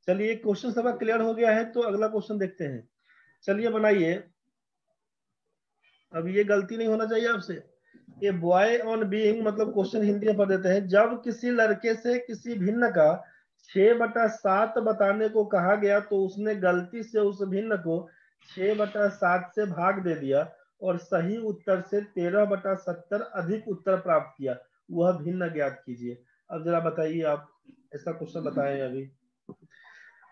चलिए क्वेश्चन सबका क्लियर हो गया है, तो अगला क्वेश्चन देखते हैं। चलिए बनाइए। अब ये गलती नहीं होना चाहिए आपसे। ये बॉय ऑन बीइंग मतलब क्वेश्चन हिंदी में पढ़ देते हैं। जब किसी लड़के से किसी भिन्न का 6/7 बताने को कहा गया तो उसने गलती से उस भिन्न को 6/7 से भाग दे दिया और सही उत्तर से 13/70 अधिक उत्तर प्राप्त किया। वह भिन्न ज्ञात कीजिए। अब जरा बताइए आप, ऐसा क्वेश्चन बताएं अभी।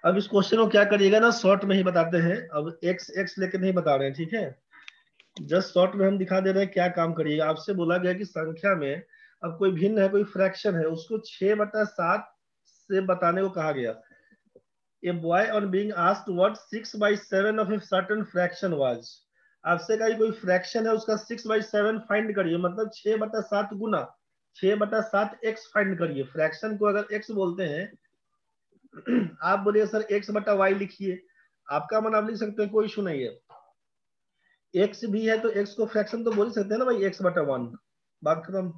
अब इस क्वेश्चन को क्या करिएगा ना, शॉर्ट में ही बताते हैं। अब एक्स एक्स लेके नहीं बता रहे हैं, ठीक है। जस्ट शॉर्ट में हम दिखा दे रहे हैं क्या काम करिएगा। आपसे बोला गया कि संख्या में अब कोई भिन्न है, कोई फ्रैक्शन है, उसको 6/7 से बताने को कहा गया। A boy on being asked what 6/7 of a certain fraction was. आपसे कहा कोई फ्रैक्शन है, उसका 6/7 फाइंड करिए, मतलब 6/7 गुना 6/7 एक्स फाइंड करिए। फ्रैक्शन को अगर एक्स बोलते हैं, आप बोलिए सर x/y लिखिए, आपका मन आप लिख सकते हैं, कोई इशू नहीं है। एक्स भी है तो एक्स को फ्रैक्शन तो बोल सकते हैं ना भाई, x/1, बात खत्म।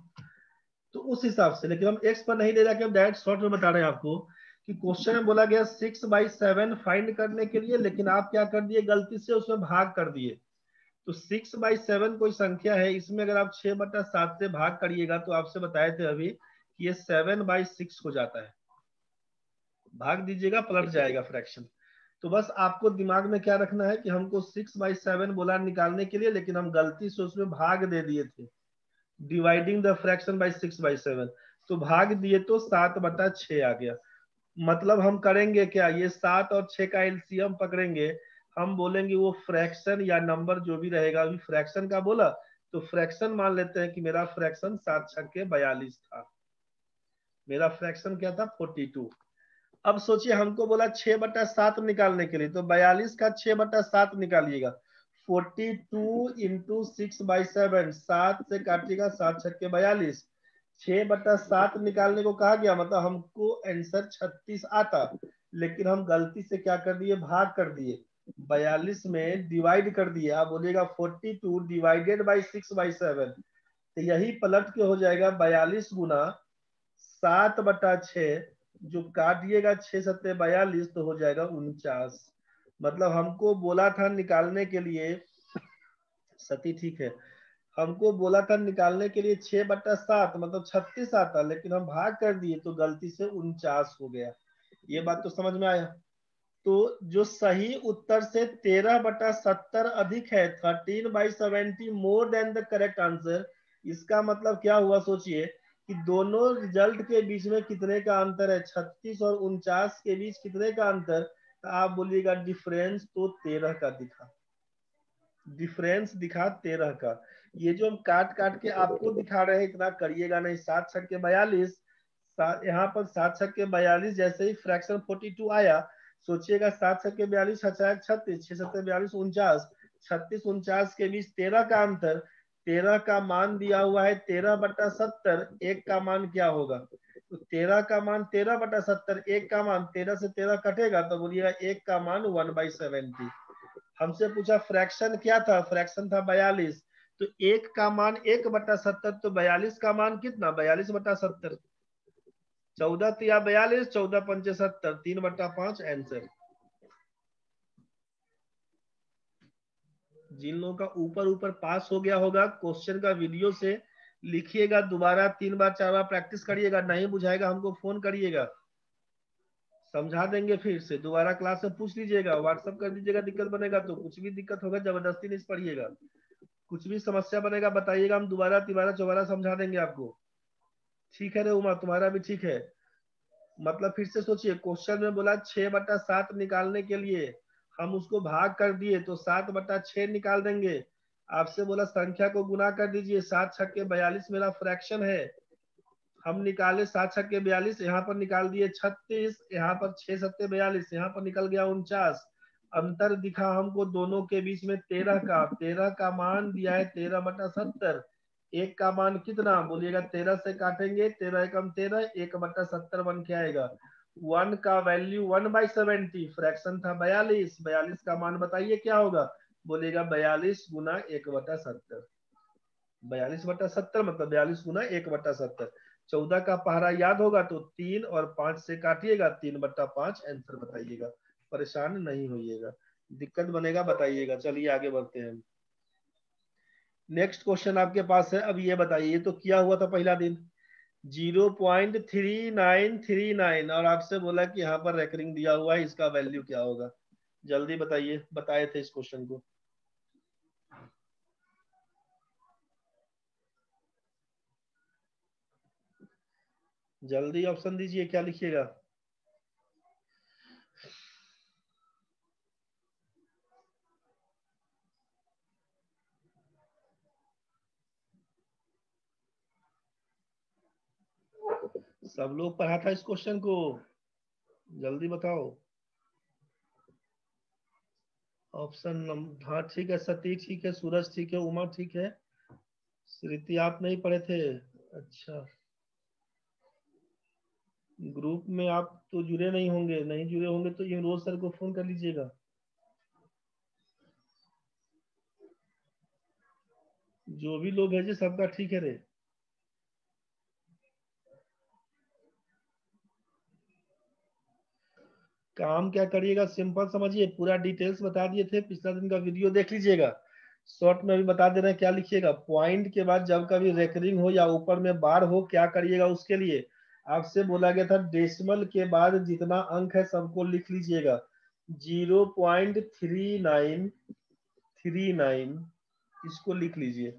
तो उस हिसाब से, लेकिन हम एक्स पर नहीं ले जाके हम डायरेक्ट शॉर्ट में बता रहे हैं आपको कि क्वेश्चन में बोला गया 6/7 फाइंड करने के लिए, लेकिन आप क्या कर दिए, गलती से उसमें भाग कर दिए। तो 6/7 कोई संख्या है, इसमें अगर आप 6/7 से भाग करिएगा तो आपसे बताए थे अभी कि ये 7/6 हो जाता है। भाग दीजिएगा पलट जाएगा फ्रैक्शन। तो बस आपको दिमाग में क्या रखना है कि हमको 6/7 बोला निकालने के लिए, लेकिन हम गलती से उसमें भाग दे दिए थे, डिवाइडिंग द फ्रैक्शन बाय 6/7। तो भाग दिए तो 7/6 आ गया। मतलब हम करेंगे क्या, ये 7 और 6 का एलसीएम पकड़ेंगे, हम बोलेंगे वो फ्रैक्शन या नंबर जो भी रहेगा, अभी फ्रैक्शन का बोला तो फ्रैक्शन मान लेते हैं कि मेरा फ्रैक्शन 7×6 = 42 था। मेरा फ्रैक्शन क्या था, 42। अब सोचिए हमको बोला 6/7 निकालने के लिए, तो 42 का 6/7 निकालिएगा। 42 इंटू 6/7, 7 से काटिएगा, 7×6 = 42। 6/7 निकालने को कहा गया, मतलब हमको आंसर 36 आता, लेकिन हम गलती से क्या कर दिए, भाग कर दिए। 42 में डिवाइड कर दिए। आप बोलिएगा 42 डिवाइडेड बाई 6/7, तो यही पलट के हो जाएगा 42 गुना 7/6, जो काटिएगा 6×7 = 42, तो हो जाएगा 49। मतलब हमको बोला था निकालने के लिए, सती ठीक है, हमको बोला था निकालने के लिए 6/7 मतलब 36 आता, लेकिन हम भाग कर दिए तो गलती से 49 हो गया। ये बात तो समझ में आया। तो जो सही उत्तर से 13/70 अधिक है, 13/70 more than the correct answer, इसका मतलब क्या हुआ, सोचिए कि दोनों रिजल्ट के बीच में कितने का अंतर है, 36 और 49 के बीच कितने का अंतर, तो आप बोलिएगा डिफरेंस तो 13 का दिखा, डिफरेंस दिखा 13 का। ये जो हम काट काट के आपको दिखा रहे हैं, इतना करिएगा नहीं। 7×6 = 42, यहाँ पर 7×6 = 42, जैसे ही फ्रैक्शन 42 आया, सोचिएगा 7×6 = 42, 36, 6×7 = 42, 49, 36 49 के बीच 13 का अंतर। 13 का मान दिया हुआ है 13/70, एक का मान क्या होगा, तो 13 का मान 13/70, एक का मान 13 से 13 कटेगा, तो बोलिएगा एक का मान 1/70। हमसे पूछा फ्रैक्शन क्या था, फ्रैक्शन था 42, तो एक का मान 1/70, तो 42 का मान कितना, 42/70। 14 तिया 42, 14×5 = 70, 3/5 आंसर। जिन लोगों का ऊपर ऊपर पास हो गया होगा, क्वेश्चन का वीडियो से लिखिएगा, दोबारा 3 बार 4 बार प्रैक्टिस करिएगा, नहीं बुझाएगा हमको फोन करिएगा, समझा देंगे फिर से। दोबारा क्लास में पूछ लीजिएगा, व्हाट्सअप कर दीजिएगा, दिक्कत बनेगा तो। कुछ भी दिक्कत होगा जबरदस्ती नहीं पढ़िएगा, कुछ भी समस्या बनेगा बताइएगा, हम दोबारा तिबारा चौबारा समझा देंगे आपको। ठीक है रे उमा, तुम्हारा भी ठीक है। मतलब फिर से सोचिए, क्वेश्चन में बोला 6/7 निकालने के लिए, हम उसको भाग कर दिए तो 7/6 निकाल देंगे। आपसे बोला संख्या को गुना कर दीजिए, 7×6 = 42 मेरा फ्रैक्शन है, हम निकाले 7×6 = 42, यहाँ पर निकाल दिए 36, यहाँ पर 6×7 = 42, यहाँ पर निकल गया 49। अंतर दिखा हमको दोनों के बीच में 13 का, 13 का मान दिया है 13/70, एक का मान कितना, बोलिएगा 13 से काटेंगे, 13 एकम 13, 1/70 बन के आएगा। 1 का वैल्यू 1/70, फ्रैक्शन था 42, 42 का मान बताइए क्या होगा, बोलेगा 42 गुना 1/70, 42/70 मतलब 42 गुना 1/70। 14 का पहाड़ा याद होगा तो 3 और 5 से काटिएगा, 3/5 आंसर बताइएगा। परेशान नहीं होइएगा, दिक्कत बनेगा बताइएगा। चलिए आगे बढ़ते हैं। नेक्स्ट क्वेश्चन आपके पास है। अब ये बताइए तो क्या हुआ था पहला दिन 0.3939 और आपसे बोला कि यहाँ पर रेकरिंग दिया हुआ है, इसका वैल्यू क्या होगा? जल्दी बताइए, बताए थे इस क्वेश्चन को। जल्दी ऑप्शन दीजिए, क्या लिखिएगा? सब लोग पढ़ा था इस क्वेश्चन को, जल्दी बताओ। ऑप्शन नंबर, हाँ ठीक है, सती ठीक है, सूरज ठीक है, उमा ठीक है, श्रुति आप नहीं पढ़े थे? अच्छा, ग्रुप में आप तो जुड़े नहीं होंगे, नहीं जुड़े होंगे तो ये रोज सर को फोन कर लीजिएगा। जो भी लोग भेजे सबका ठीक है रे। काम क्या करिएगा, सिंपल समझिए, पूरा डिटेल्स बता दिए थे, पिछला दिन का वीडियो देख लीजिएगा। शॉर्ट में भी बता दे रहे हैं क्या लिखिएगा। पॉइंट के बाद जब कभी रेकरिंग हो या ऊपर में बार हो, क्या करिएगा उसके लिए? आपसे बोला गया था डेसिमल के बाद जितना अंक है सबको लिख लीजिएगा। 0.3939 इसको लिख लीजिए।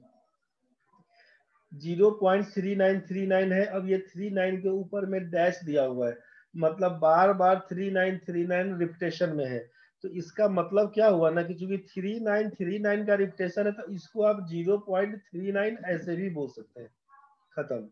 0.3939 है। अब ये 39 के ऊपर में डैश दिया हुआ है, मतलब बार बार 3939 रिपीटेशन में है। तो इसका मतलब क्या हुआ ना कि चूंकि 3939 का रिपीटेशन है तो इसको आप 0.39 ऐसे भी बोल सकते हैं। खत्म।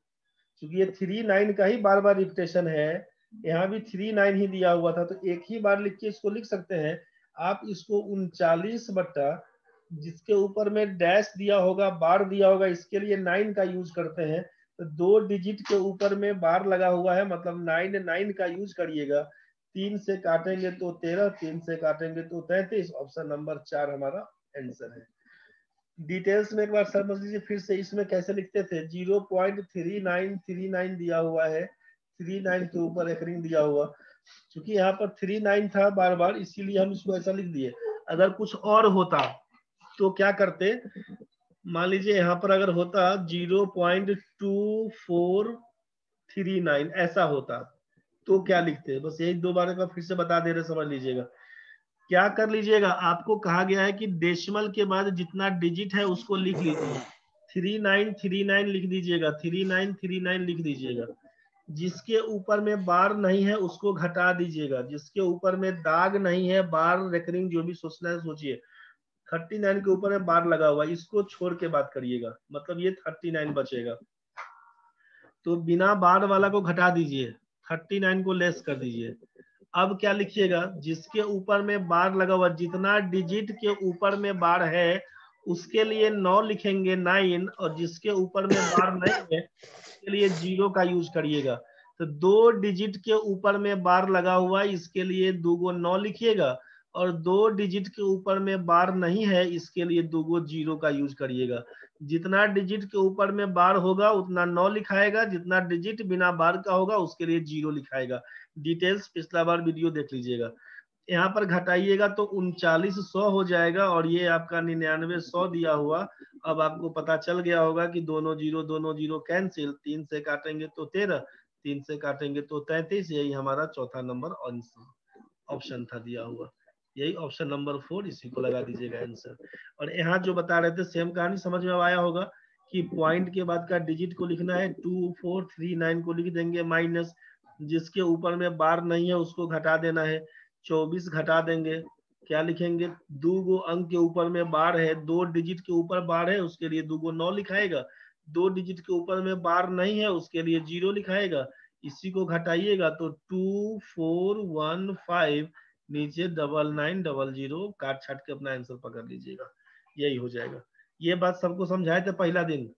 क्योंकि ये 39 का ही बार बार रिपीटेशन है, यहाँ भी 39 ही दिया हुआ था, तो एक ही बार लिख के इसको लिख सकते हैं। आप इसको 39 बट्टा जिसके ऊपर में डैश दिया होगा, बार दिया होगा, इसके लिए 9 का यूज करते हैं। तो 2 डिजिट के ऊपर में बार लगा हुआ है, मतलब 9 का यूज करिएगा। 3 से काटेंगे तो 13, 3 से काटेंगे तो 33। ऑप्शन नंबर 4 हमारा आंसर है। डिटेल्स में एक बार समझ लीजिए फिर से, इसमें कैसे लिखते थे। 0.3939 दिया हुआ है, 39 के ऊपर एक रिंग दिया हुआ, क्योंकि यहाँ पर 39 था बार बार, इसीलिए हम इसको ऐसा लिख दिए। अगर कुछ और होता तो क्या करते, मान लीजिए यहाँ पर अगर होता 0.2439 ऐसा होता तो क्या लिखते? बस यही दो बार का फिर से बता दे रहे, समझ लीजिएगा। क्या कर लीजिएगा, आपको कहा गया है कि डेसिमल के बाद जितना डिजिट है उसको लिख लीजिए। 3939 लिख दीजिएगा, 3939 लिख दीजिएगा। जिसके ऊपर में बार नहीं है उसको घटा दीजिएगा, जिसके ऊपर में दाग नहीं है, बार रेकरिंग जो भी सोचना है सोचिए। 39 के ऊपर में बार लगा हुआ, इसको छोड़ के बात करिएगा, मतलब ये 39 बचेगा। तो बिना बार वाला को घटा दीजिए, 39 को लेस कर दीजिए। अब क्या लिखिएगा, जिसके ऊपर में बार लगा हुआ, जितना डिजिट के ऊपर में बार है उसके लिए 9 लिखेंगे 9, और जिसके ऊपर में बार नहीं है उसके लिए 0 का यूज करिएगा। तो 2 डिजिट के ऊपर में बार लगा हुआ है, इसके लिए 2 गो 9 लिखिएगा, और 2 डिजिट के ऊपर में बार नहीं है इसके लिए 2 गो 0 का यूज करिएगा। जितना डिजिट के ऊपर में बार होगा उतना 9 लिखाएगा, जितना डिजिट बिना बार का होगा उसके लिए 0 लिखाएगा। डिटेल्स पिछला बार वीडियो देख लीजिएगा। यहाँ पर घटाइएगा तो 3900 हो जाएगा, और ये आपका 9900 दिया हुआ। अब आपको पता चल गया होगा कि दोनों जीरो कैंसिल, 3 से काटेंगे तो 13, 3 से काटेंगे तो 33। यही हमारा चौथा नंबर ऑप्शन था दिया हुआ, यही ऑप्शन नंबर 4, इसी को लगा दीजिएगा आंसर। और यहाँ जो बता रहे थे सेम कहानी समझ में आया होगा कि पॉइंट के बाद का डिजिट को लिखना है, 2439 को लिख देंगे माइनस, जिसके ऊपर में बार नहीं है उसको घटा देना है, 24 घटा देंगे, क्या लिखेंगे, 2 गो अंक के ऊपर में बार है, 2 डिजिट के ऊपर बार है उसके लिए 2 गो 9 लिखाएगा, 2 डिजिट के ऊपर में बार नहीं है उसके लिए 0 लिखाएगा। इसी को घटाइएगा तो 2415, नीचे 9900, काट छाट के अपना आंसर पकड़ लीजिएगा, यही हो जाएगा। ये बात सबको समझाए थे पहला दिन,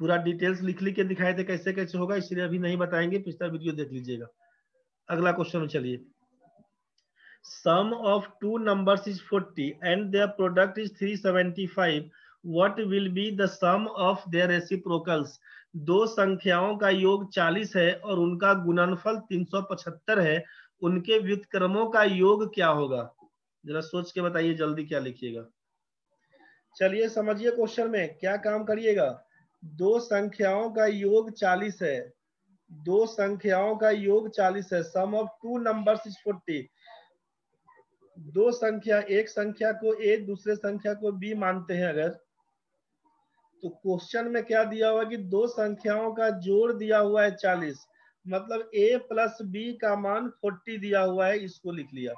पूरा डिटेल्स लिख लिख के दिखाए थे कैसे कैसे होगा, इसलिए अभी नहीं बताएंगे, पिछला वीडियो देख लीजिएगा। अगला क्वेश्चन में चलिए। Sum of two numbers is 40 and their product is 375. What will be the sum of their reciprocals? दो संख्याओं का योग 40 है और उनका गुणनफल 375 है, उनके व्युत्क्रमों का योग क्या होगा? जरा सोच के बताइए जल्दी, क्या लिखिएगा। चलिए समझिए क्वेश्चन में क्या काम करिएगा। दो संख्याओं का योग 40 है, दो संख्याओं का योग 40 है, सम ऑफ टू नंबर्स इज 40। दो संख्या, एक संख्या को ए दूसरे संख्या को बी मानते हैं अगर, तो क्वेश्चन में क्या दिया हुआ कि दो संख्याओं का जोड़ दिया हुआ है 40, मतलब a प्लस बी का मान 40 दिया हुआ है, इसको लिख लिया,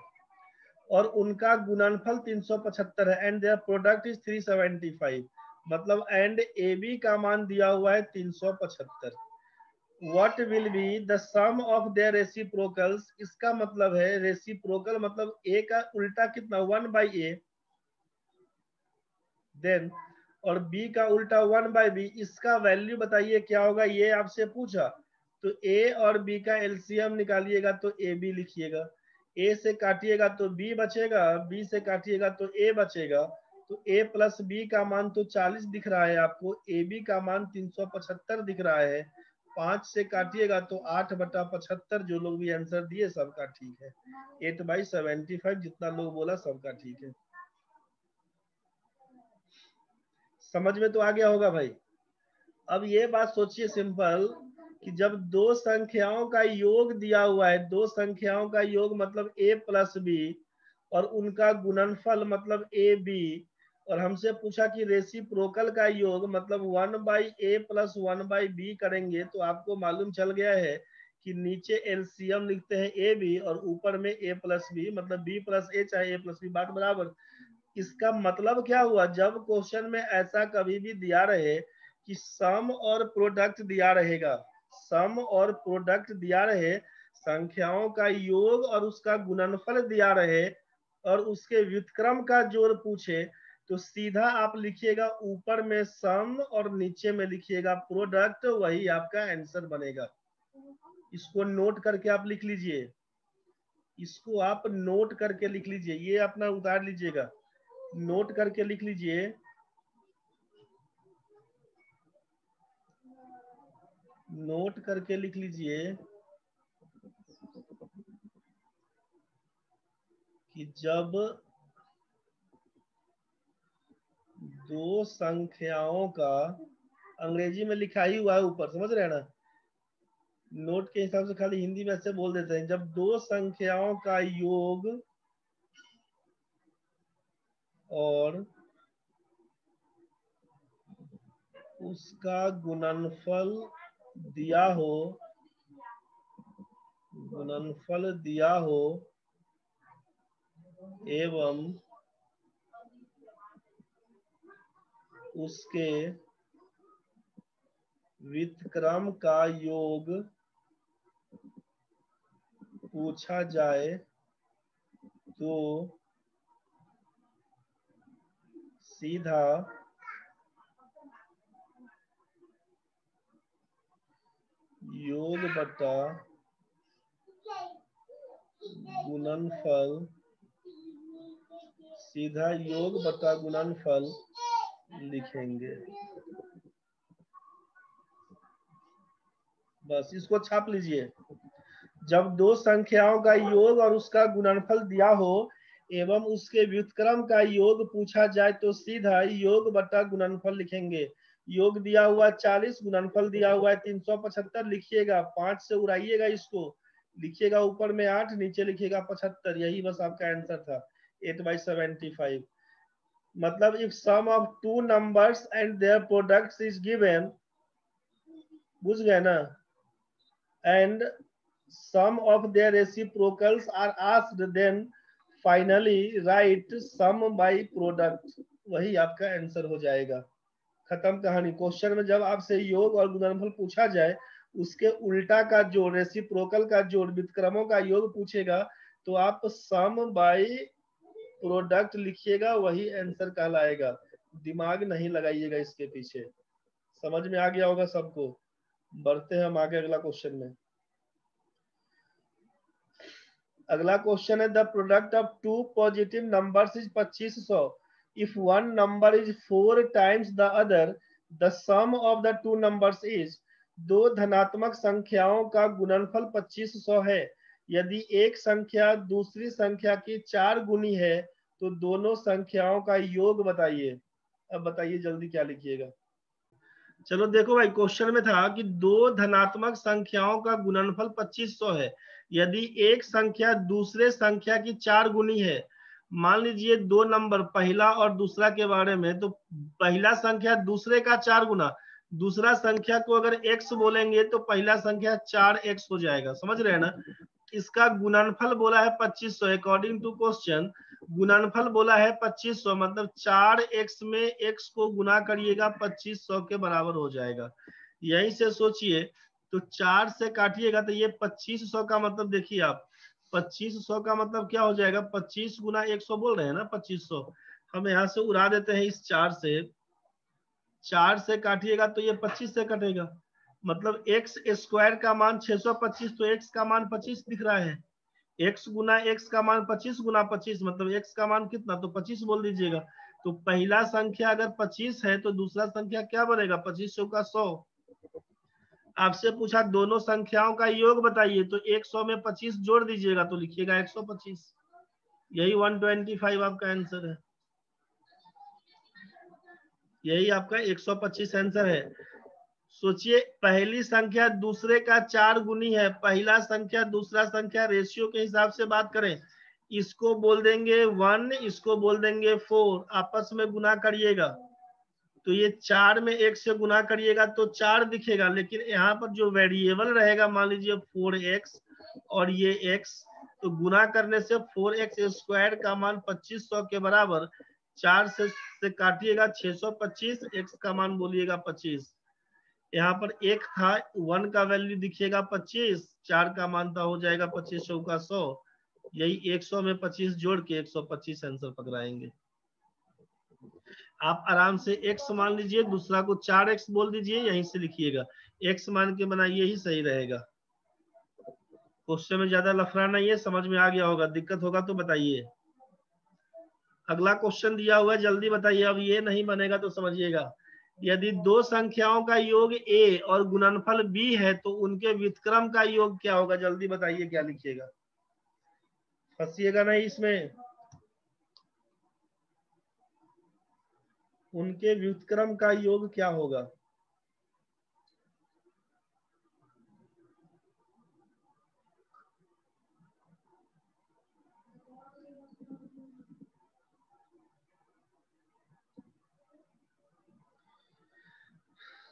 और उनका गुणनफल 375 है, एंड देयर प्रोडक्ट इज 375, मतलब एंड ए बी का मान दिया हुआ है 375। What will be the sum of their reciprocals, इसका मतलब है रेसिप्रोकल मतलब a का उल्टा कितना 1/a, देन और b का उल्टा 1/b, इसका वैल्यू बताइए क्या होगा, ये आपसे पूछा। तो a और b का एलसीएम निकालिएगा तो ab लिखिएगा, a से काटिएगा तो b बचेगा, b से काटिएगा तो a बचेगा, तो a प्लस b का मान तो 40 दिख रहा है आपको, ab का मान 375 दिख रहा है, 5 से काटिएगा तो 8/75, जो लोग भी आंसर दिए सबका ठीक है, 8/75 जितना लोग बोला सबका ठीक है। समझ में तो आ गया होगा भाई। अब ये बात सोचिए सिंपल कि जब दो संख्याओं का योग दिया हुआ है, दो संख्याओं का योग मतलब a प्लस बी और उनका गुणनफल मतलब ए बी, और हमसे पूछा कि रेसिप्रोकल का योग मतलब 1/a प्लस 1/b करेंगे, तो आपको मालूम चल गया है कि नीचे एलसीएम लिखते हैं ए बी और ऊपर में a प्लस बी, मतलब b प्लस a चाहे a प्लस बी, बात बराबर। इसका मतलब क्या हुआ, जब क्वेश्चन में ऐसा कभी भी दिया रहे कि सम और प्रोडक्ट दिया रहेगा, सम और प्रोडक्ट दिया रहे, संख्याओं का योग और उसका गुणनफल दिया रहे और उसके व्युत्क्रम का जोड़ पूछे, तो सीधा आप लिखिएगा ऊपर में सम और नीचे में लिखिएगा प्रोडक्ट, वही आपका आंसर बनेगा। इसको नोट करके आप लिख लीजिए, इसको आप नोट करके लिख लीजिए, ये अपना उतार लीजिएगा, नोट करके लिख लीजिए। नोट करके लिख लीजिए कि जब दो संख्याओं का, अंग्रेजी में लिखा ही हुआ है ऊपर, समझ रहे हैं ना, नोट के हिसाब से खाली हिंदी में ऐसे बोल देते हैं, जब दो संख्याओं का योग और उसका गुणनफल दिया हो, गुणनफल दिया हो एवं उसके व्युत्क्रम का योग पूछा जाए तो सीधा योग बटा गुणनफल, सीधा योग बटा गुणनफल लिखेंगे। बस इसको छाप लीजिए। जब दो संख्याओं का योग और उसका गुणनफल दिया हो एवं उसके व्युत्क्रम का योग पूछा जाए तो सीधा योग बटा गुणनफल लिखेंगे। योग दिया हुआ 40, गुणनफल दिया हुआ है 375, लिखिएगा, 5 से उड़ाइएगा इसको, लिखिएगा ऊपर में 8, नीचे लिखिएगा 75, यही बस आपका आंसर था 8/75। मतलब if sum of two numbers and their products is given, बुझ गए ना, and sum of their reciprocals are asked, then finally write sum by product, वही आपका आंसर हो जाएगा। खत्म कहानी। क्वेश्चन में जब आपसे योग और गुणनफल पूछा जाए, उसके उल्टा का जोड़, रेसिप्रोकल का जोड़, व्युत्क्रमों का योग पूछेगा, तो आप सम बाय प्रोडक्ट लिखिएगा, वही आंसर कहलाएगा। दिमाग नहीं लगाइएगा इसके पीछे। समझ में आ गया होगा सबको। बढ़ते हैं हम आगे अगला क्वेश्चन में। अगला क्वेश्चन है, the product of two positive numbers is 2500, if one number is 4 times the other, the sum of the two numbers is. दो धनात्मक संख्याओं का गुणनफल 2500 है। यदि एक संख्या दूसरी संख्या की 4 गुनी है तो दोनों संख्याओं का योग बताइए। अब बताइए जल्दी क्या लिखिएगा। चलो देखो भाई, क्वेश्चन में था कि दो धनात्मक संख्याओं का गुणनफल 2500 है यदि एक संख्या दूसरे संख्या की 4 गुनी है। मान लीजिए दो नंबर पहला और दूसरा के बारे में, तो पहला संख्या दूसरे का 4 गुना, दूसरा संख्या को अगर x बोलेंगे तो पहला संख्या 4x हो जाएगा। समझ रहे हैं ना। इसका गुणनफल बोला है 2500 अकॉर्डिंग टू क्वेश्चन। गुणनफल बोला है 2500, मतलब 4x में x को गुना करिएगा 2500 के बराबर हो जाएगा। यहीं से सोचिए, तो 4 से काटिएगा तो ये 2500 का मतलब देखिए आप, 2500 का मतलब क्या हो जाएगा, 25 गुना 100 बोल रहे हैं ना 2500। हम यहाँ से उड़ा देते हैं इस 4 से, 4 से काटिएगा तो ये 25 से कटेगा, मतलब x स्क्वायर का मान 625, तो x का मान 25 दिख रहा है। x गुना x का मान 25 गुना 25, मतलब x का मान कितना, तो 25 बोल दीजिएगा। तो पहला संख्या अगर 25 है तो दूसरा संख्या क्या बनेगा, 25 का 100। आपसे पूछा दोनों संख्याओं का योग बताइए, तो 100 में 25 जोड़ दीजिएगा तो लिखिएगा 125। यही 125 आपका आंसर है। यही आपका 125 आंसर है। सोचिए, पहली संख्या दूसरे का 4 गुनी है, पहला संख्या दूसरा संख्या रेशियो के हिसाब से बात करें, इसको बोल देंगे 1, इसको बोल देंगे 4, आपस में गुना करिएगा तो ये 4 में 1 से गुना करिएगा तो 4 दिखेगा, लेकिन यहाँ पर जो वेरिएबल रहेगा मान लीजिए 4x और ये x, तो गुना करने से 4x स्क्वायर का मान 2500 के बराबर, 4 से काटिएगा 625, x का मान बोलिएगा 25। यहाँ पर एक था, 1 का वैल्यू दिखेगा 25, 4 का मान था हो जाएगा 25 का 100। यही 100 में 25 जोड़ के 125 आंसर पकड़ाएंगे। आप आराम से x मान लीजिए, दूसरा को 4x बोल दीजिए, यहीं से लिखिएगा, x मान के बनाइए, ही सही रहेगा। क्वेश्चन में ज्यादा लफड़ा नहीं है, समझ में आ गया होगा। दिक्कत होगा तो बताइए। अगला क्वेश्चन दिया हुआ है, जल्दी बताइए। अब ये नहीं बनेगा तो समझिएगा। यदि दो संख्याओं का योग a और गुणनफल b है तो उनके व्युत्क्रम का योग क्या होगा, जल्दी बताइए क्या लिखिएगा। फंसिएगा नहीं इसमें। उनके व्युत्क्रम का योग क्या होगा।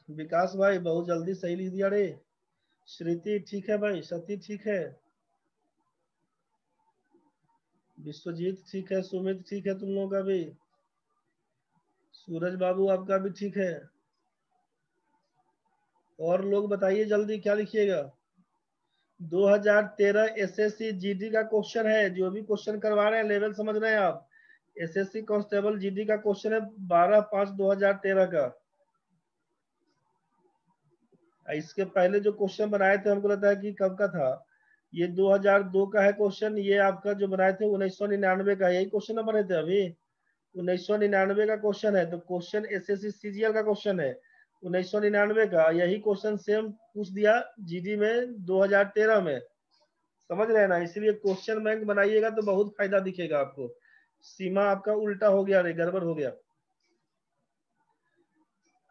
विकास भाई बहुत जल्दी सही लिख दिया रे। श्रुति ठीक है भाई, सती ठीक है, विश्वजीत ठीक है, सुमित ठीक है, तुम लोगों का भी, सूरज बाबू आपका भी ठीक है। और लोग बताइए जल्दी क्या लिखिएगा। 2013 एसएससी जीडी का क्वेश्चन है, जो भी क्वेश्चन करवा रहे हैं लेवल समझ रहे हैं आप। एसएससी कांस्टेबल जीडी का क्वेश्चन है 12/5/2013 का। इसके पहले जो क्वेश्चन बनाए थे हमको लगता है कि कब का था, ये 2002 का है क्वेश्चन। ये आपका जो बनाए थे 1999 का, यही क्वेश्चन बने थे अभी। 1999 का क्वेश्चन है, तो क्वेश्चन एसएससी सीजीएल का क्वेश्चन है 1999 का। यही क्वेश्चन सेम पूछ दिया जीडी में 2013 में। समझ रहे हैं ना, इसलिए क्वेश्चन बैंक बनाइएगा तो बहुत फायदा दिखेगा आपको। सीमा आपका उल्टा हो गया रे, गड़बड़ हो गया।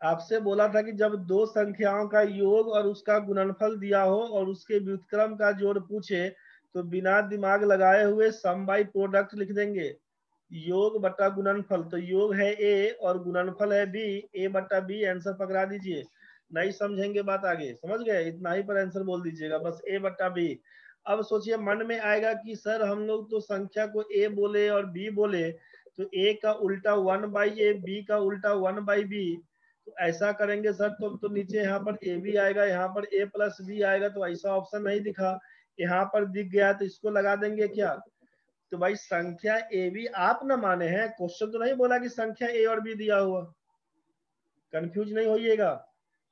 आपसे बोला था कि जब दो संख्याओं का योग और उसका गुणनफल दिया हो और उसके व्युत्क्रम का जोड़ पूछे तो बिना दिमाग लगाए हुए सम बाई प्रोडक्ट लिख देंगे। योग बटा गुणनफल, तो योग है a और गुणनफल है b, a बटा b आंसर पकड़ा दीजिए। नहीं समझेंगे बात आगे, समझ गए, इतना ही पर आंसर बोल दीजिएगा बस, a बटा b। अब सोचिए मन में आएगा कि सर हम लोग तो संख्या को a बोले और b बोले, तो a का उल्टा 1/a, b का उल्टा 1/b। तो ऐसा करेंगे सर तो नीचे यहाँ पर ए बी आएगा, यहाँ पर a प्लस बी आएगा, तो ऐसा ऑप्शन नहीं दिखा, यहाँ पर दिख गया तो इसको लगा देंगे क्या। तो भाई संख्या ए बी आप ना माने हैं, क्वेश्चन तो नहीं बोला कि संख्या ए और बी दिया हुआ, कंफ्यूज नहीं होइएगा।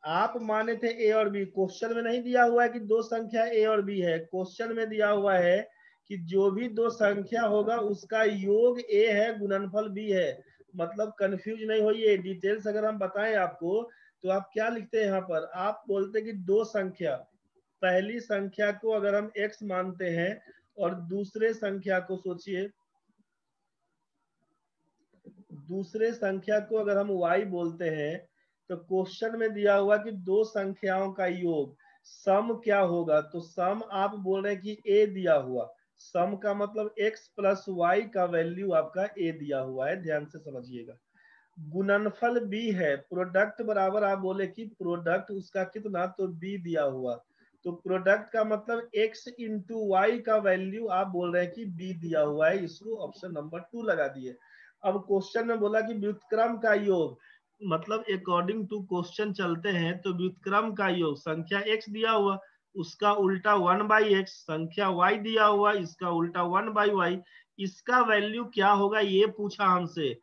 आप माने थे ए और बी, क्वेश्चन में नहीं दिया हुआ है कि दो संख्या ए और बी है, क्वेश्चन में दिया हुआ है कि जो भी दो संख्या होगा उसका योग ए है गुणनफल बी है। मतलब कंफ्यूज नहीं होइए, डिटेल्स अगर हम बताएं आपको तो आप क्या लिखते हैं यहाँ पर, आप बोलते हैं कि दो संख्या, पहली संख्या को अगर हम x मानते हैं और दूसरे संख्या को सोचिए, दूसरे संख्या को अगर हम y बोलते हैं, तो क्वेश्चन में दिया हुआ कि दो संख्याओं का योग सम क्या होगा, तो सम आप बोल रहे हैं कि a दिया हुआ, सम का मतलब x प्लस वाई का वैल्यू आपका a दिया हुआ है, ध्यान से समझिएगा। गुणनफल b है, प्रोडक्ट बराबर आप बोले कि प्रोडक्ट उसका कितना, तो b दिया हुआ, तो प्रोडक्ट का मतलब x इंटू वाई का वैल्यू आप बोल रहे हैं कि b दिया हुआ है, इसको ऑप्शन नंबर 2 लगा दिए। अब क्वेश्चन में बोला कि व्युत्क्रम का योग, मतलब अकॉर्डिंग टू क्वेश्चन चलते हैं तो व्युत्क्रम का योग, संख्या x दिया हुआ उसका उल्टा 1/x, संख्या y दिया हुआ इसका उल्टा 1/y, इसका वैल्यू क्या होगा ये पूछा हमसे।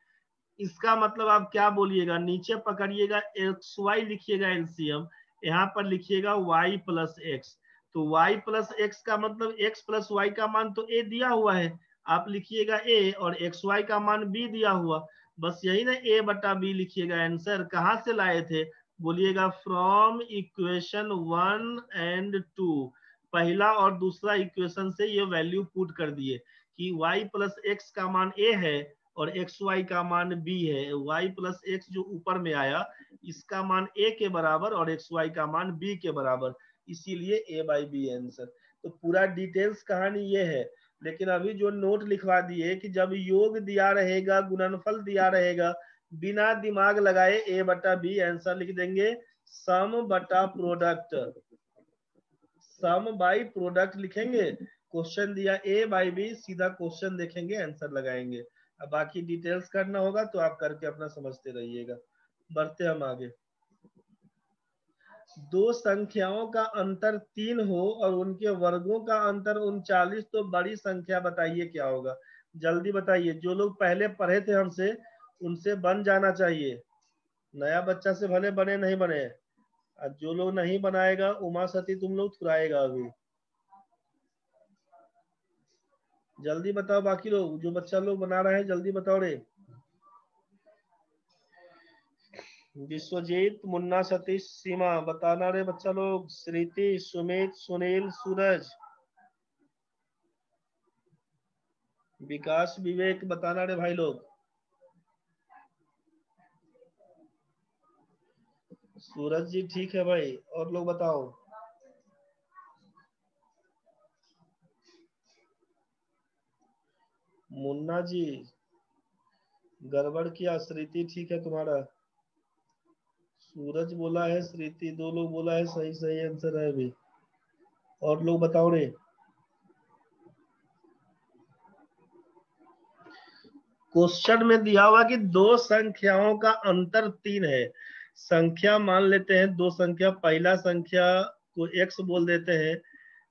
इसका मतलब आप क्या बोलिएगा, नीचे पकड़िएगा एक्स वाई लिखिएगा एलसीएम, यहाँ पर लिखिएगा y प्लस एक्स, तो y प्लस एक्स का मतलब x प्लस वाई का मान तो a दिया हुआ है, आप लिखिएगा a और एक्स वाई का मान b दिया हुआ, बस यही ना a बटा b लिखिएगा। आंसर कहाँ से लाए थे, बोलिएगा फ्रॉम इक्वेशन 1 एंड 2, पहला और दूसरा इक्वेशन से ये वैल्यू पुट कर दिए कि y प्लस एक्स का मान a है और एक्स वाई का मान b है, y प्लस एक्स जो ऊपर में आया इसका मान a के बराबर और एक्स वाई का मान b के बराबर, इसीलिए a/b आंसर। तो पूरा डिटेल्स कहानी ये है, लेकिन अभी जो नोट लिखवा दिए कि जब योग दिया रहेगा, गुणनफल दिया रहेगा, बिना दिमाग लगाए a बटा b आंसर लिख देंगे, सम बटा प्रोडक्ट, सम बाई प्रोडक्ट लिखेंगे, क्वेश्चन दिया a/b, सीधा क्वेश्चन देखेंगे आंसर लगाएंगे। अब बाकी डिटेल्स करना होगा तो आप करके अपना समझते रहिएगा। बढ़ते हम आगे। दो संख्याओं का अंतर 3 हो और उनके वर्गों का अंतर 39, तो बड़ी संख्या बताइए क्या होगा, जल्दी बताइए। जो लोग पहले पढ़े थे हमसे उनसे बन जाना चाहिए, नया बच्चा से भले बने नहीं बने, और जो लोग नहीं बनाएगा उमा सती तुम लोग थुराएगा अभी। जल्दी बताओ, बाकी लोग जो बच्चा लोग बना रहे हैं जल्दी बताओ रे। विश्वजीत, मुन्ना, सतीश, सीमा बताना रे बच्चा लोग, श्रीति, सुमित, सुनील, सूरज, विकास, विवेक बताना रे भाई लोग। सूरज जी ठीक है भाई, और लोग बताओ। मुन्ना जी गड़बड़ किया, श्रीति ठीक है तुम्हारा, सूरज बोला है, श्रीति, दो लोग बोला है, सही सही आंसर है अभी, और लोग बताओ रे। क्वेश्चन में दिया हुआ कि दो संख्याओं का अंतर 3 है, संख्या मान लेते हैं दो संख्या, पहला संख्या को x बोल देते हैं,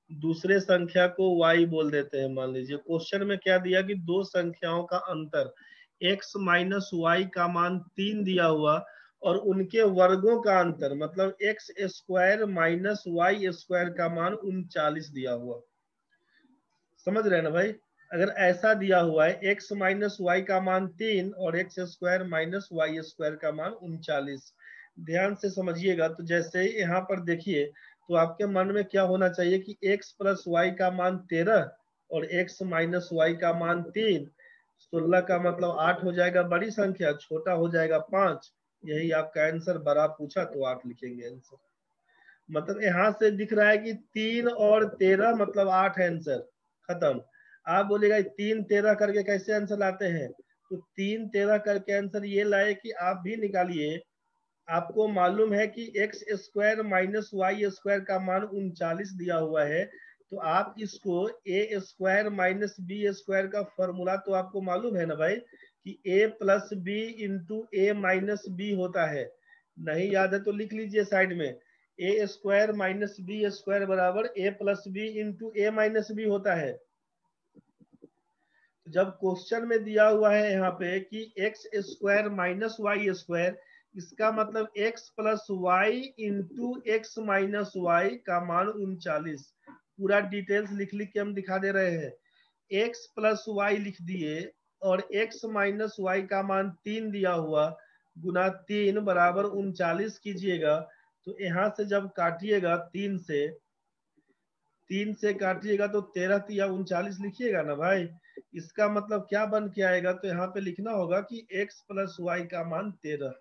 दूसरे संख्या को y बोल देते हैं। मान लीजिए क्वेश्चन में क्या दिया कि दो संख्याओं का अंतर x माइनस वाई का मान 3 दिया हुआ और उनके वर्गों का अंतर मतलब x square minus y square का मान 39 दिया हुआ। समझ रहे हैं ना भाई, अगर ऐसा दिया हुआ है x माइनस वाई का मान 3 और x square minus y square का मान 39, ध्यान से समझिएगा। तो जैसे यहाँ पर देखिए तो आपके मन में क्या होना चाहिए कि x प्लस वाई का मान 13 और x माइनस वाई का मान 3, 16 का मतलब 8 हो जाएगा बड़ी संख्या, छोटा हो जाएगा 5, यही आपका आंसर, बड़ा पूछा तो 8 लिखेंगे आंसर। मतलब यहाँ से दिख रहा है कि 3 और 13 मतलब 8 आंसर, खत्म। आप बोलेगा 3 13 करके कैसे आंसर लाते हैं, तो 3 13 करके आंसर ये लाए कि आप भी निकालिए, आपको मालूम है कि x square minus y square का मान 39 दिया हुआ है, तो आप इसको a square minus b square का फॉर्मूला तो आपको मालूम है ना भाई कि a plus b into a minus b होता है, नहीं याद है तो लिख लीजिए साइड में, ए स्क्वायर माइनस बी स्क्वायर बराबर ए plus b into a minus b होता है। जब क्वेश्चन में दिया हुआ है यहाँ पे कि x square minus y square, इसका मतलब x plus y into x minus y का मान 39, पूरा डिटेल्स लिख लिख के हम दिखा दे रहे हैं। x प्लस वाई लिख दिए और x माइनस वाई का मान 3 दिया हुआ, गुना 3 बराबर 39 कीजिएगा तो यहाँ से जब काटिएगा 3 से काटिएगा तो 13 या 39 लिखिएगा ना भाई। इसका मतलब क्या बन के आएगा, तो यहाँ पे लिखना होगा कि x प्लस वाई का मान 13।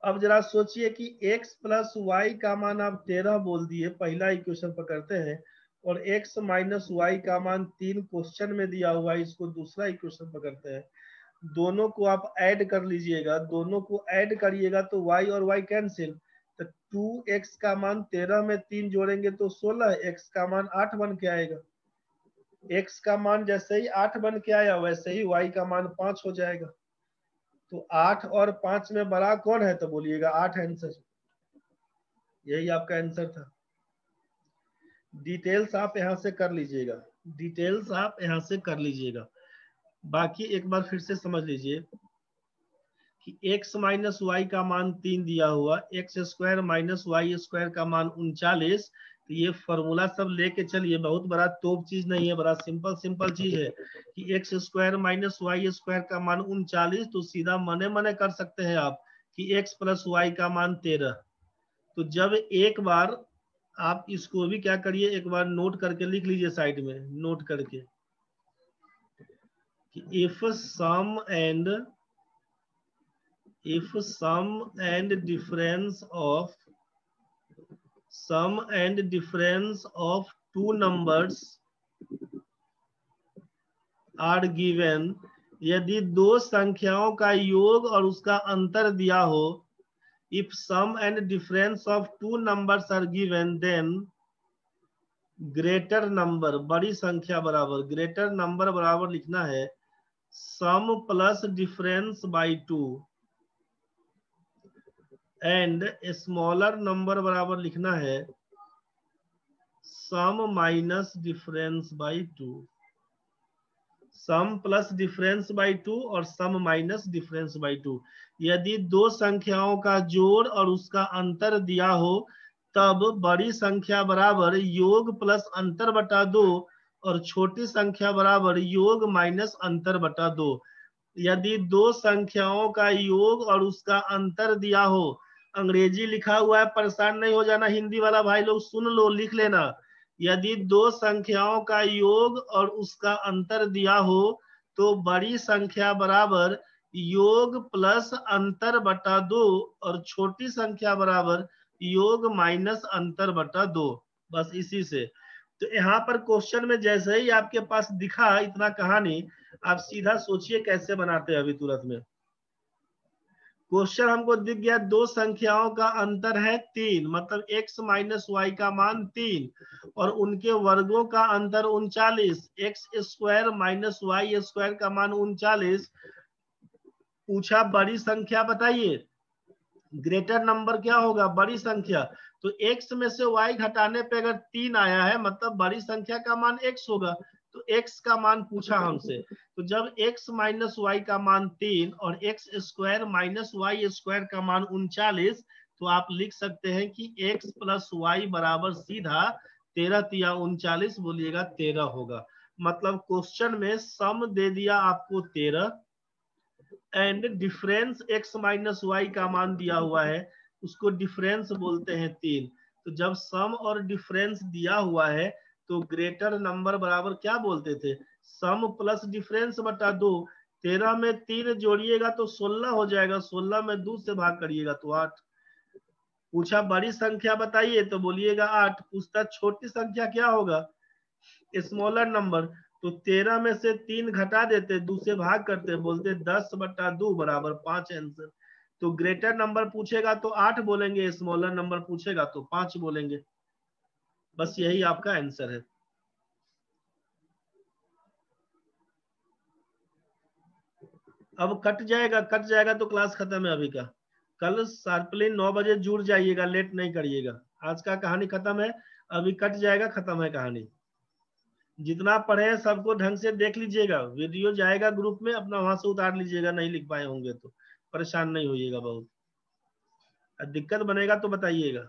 अब जरा सोचिए कि x प्लस वाई का मान आप 13 बोल दिए, पहला इक्वेशन पकड़ते हैं, और x माइनस वाई का मान 3 क्वेश्चन में दिया हुआ है, इसको दूसरा इक्वेशन पकड़ते हैं। दोनों को आप ऐड कर लीजिएगा, दोनों को ऐड करिएगा तो y और y कैंसिल, तो 2x का मान 13 में 3 जोड़ेंगे तो 16, x का मान 8 बन के आएगा। x का मान जैसे ही 8 बन के आया वैसे ही y का मान 5 हो जाएगा। तो 8 और 5 में बड़ा कौन है, तो बोलिएगा 8 आंसर। यही आपका आंसर था। डिटेल्स आप यहां से कर लीजिएगा, डिटेल्स आप यहां से कर लीजिएगा। बाकी एक बार फिर से समझ लीजिए कि x माइनस वाई का मान 3 दिया हुआ, x square minus y square का मान 39। तो ये फॉर्मूला सब लेके चलिए, बहुत बड़ा तोप चीज नहीं है, बड़ा सिंपल चीज है कि x square minus y square का मान 39, तो सीधा मने मने कर सकते हैं आप कि x प्लस वाई का मान 13। तो जब एक बार आप इसको भी क्या करिए, एक बार नोट करके लिख लीजिए साइड में, नोट करके कि if sum and difference of two numbers are given, यदि दो संख्याओं का योग और उसका अंतर दिया हो, if sum and difference of two numbers are given, then greater number, बड़ी संख्या बराबर, ग्रेटर नंबर बराबर लिखना है sum plus difference by 2, and smaller number बराबर लिखना है sum minus difference by 2। Sum plus difference by 2 और सम माइनस डिफरेंस बाई 2। यदि दो संख्याओं का जोड़ और उसका अंतर दिया हो, तब बड़ी संख्या बराबर योग प्लस अंतर बटा 2 और छोटी संख्या बराबर योग माइनस अंतर बटा 2। यदि दो संख्याओं का योग और उसका अंतर दिया हो, अंग्रेजी लिखा हुआ है, परेशान नहीं हो जाना, हिंदी वाला भाई लोग सुन लो, लिख लेना। यदि दो संख्याओं का योग और उसका अंतर दिया हो, तो बड़ी संख्या बराबर योग प्लस अंतर बटा 2 और छोटी संख्या बराबर योग माइनस अंतर बटा 2। बस इसी से। तो यहाँ पर क्वेश्चन में जैसे ही आपके पास दिखा इतना कहानी, आप सीधा सोचिए कैसे बनाते हैं। अभी तुरंत में क्वेश्चन हमको दिख गया, दो संख्याओं का अंतर है 3, मतलब x माइनस वाई का मान 3 और उनके वर्गों का अंतर 39, x square minus y square का मान 39। पूछा बड़ी संख्या बताइए, ग्रेटर नंबर क्या होगा, बड़ी संख्या। तो x में से y घटाने पे अगर 3 आया है, मतलब बड़ी संख्या का मान x होगा। तो x का मान पूछा हमसे, तो जब x माइनस वाई का मान 3 और x square minus y square का मान 39, तो आप लिख सकते हैं कि x प्लस वाई बराबर सीधा 13 या 39, बोलिएगा 13 होगा। मतलब क्वेश्चन में सम दे दिया आपको 13 and difference x minus y का मान दिया हुआ है, उसको डिफरेंस बोलते हैं 3। तो जब सम और डिफरेंस दिया हुआ है तो ग्रेटर नंबर बराबर क्या बोलते थे, सम प्लस डिफरेंस बटा 2। 13 में 3 जोड़िएगा तो 16 हो जाएगा, 16 में 2 से भाग करिएगा तो 8। पूछा बड़ी संख्या बताइए तो बोलिएगा 8। पूछता छोटी संख्या क्या होगा, स्मॉलर नंबर। तो 13 में से 3 घटा देते, 2 से भाग करते, बोलते 10 बटा 2 बराबर 5 आंसर। तो ग्रेटर नंबर पूछेगा तो 8 बोलेंगे, स्मॉलर नंबर पूछेगा तो 5 बोलेंगे। बस यही आपका आंसर है। अब कट जाएगा तो क्लास खत्म है अभी का। कल शार्पली 9 बजे जुड़ जाइएगा, लेट नहीं करिएगा। आज का कहानी खत्म है, अभी कट जाएगा, खत्म है कहानी। जितना पढ़े सबको ढंग से देख लीजिएगा, वीडियो जाएगा ग्रुप में, अपना वहां से उतार लीजिएगा, नहीं लिख पाए होंगे तो परेशान नहीं होइएगा बहुत। दिक्कत बनेगा तो बताइएगा।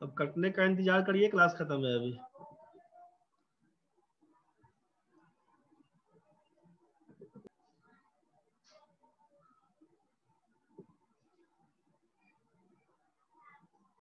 अब कटने का इंतजार करिए, क्लास खत्म है अभी।